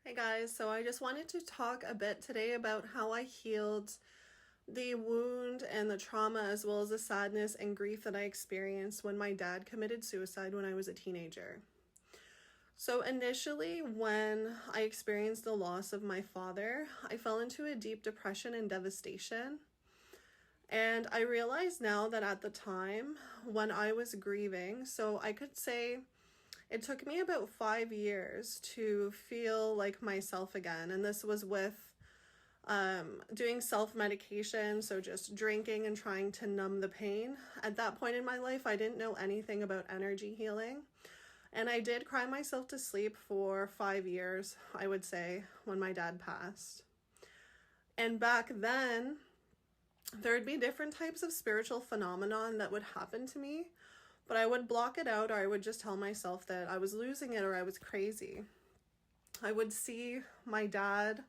Hey guys, so I just wanted to talk a bit today about how I healed the wound and the trauma, as well as the sadness and grief that I experienced when my dad committed suicide when I was a teenager. So, initially, when I experienced the loss of my father, I fell into a deep depression and devastation. And I realize now that at the time when I was grieving, so I could say it took me about 5 years to feel like myself again. And this was with doing self medication, so just drinking and trying to numb the pain. At that point in my life, I didn't know anything about energy healing. And I did cry myself to sleep for 5 years, I would say, when my dad passed. And back then, there'd be different types of spiritual phenomenon that would happen to me, but I would block it out, or I would just tell myself that I was losing it or I was crazy. I would see my dad,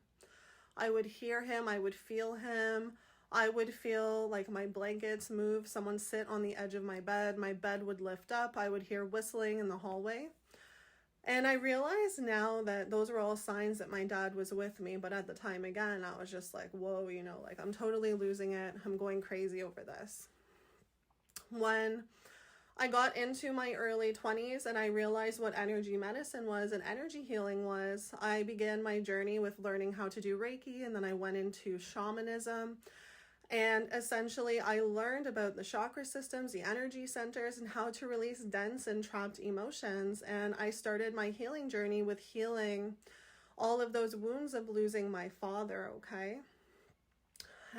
I would hear him, I would feel him. I would feel like my blankets move, someone sit on the edge of my bed would lift up, I would hear whistling in the hallway. And I realize now that those were all signs that my dad was with me, but at the time, again, I was just like, whoa, like I'm totally losing it. I'm going crazy over this. When I got into my early 20s and I realized what energy medicine was and energy healing was, I began my journey with learning how to do Reiki, and then I went into shamanism. And essentially, I learned about the chakra systems, the energy centers, and how to release dense and trapped emotions. And I started my healing journey with healing all of those wounds of losing my father, okay?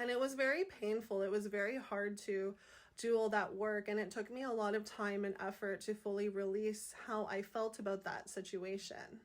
And it was very painful. It was very hard to do all that work. And it took me a lot of time and effort to fully release how I felt about that situation.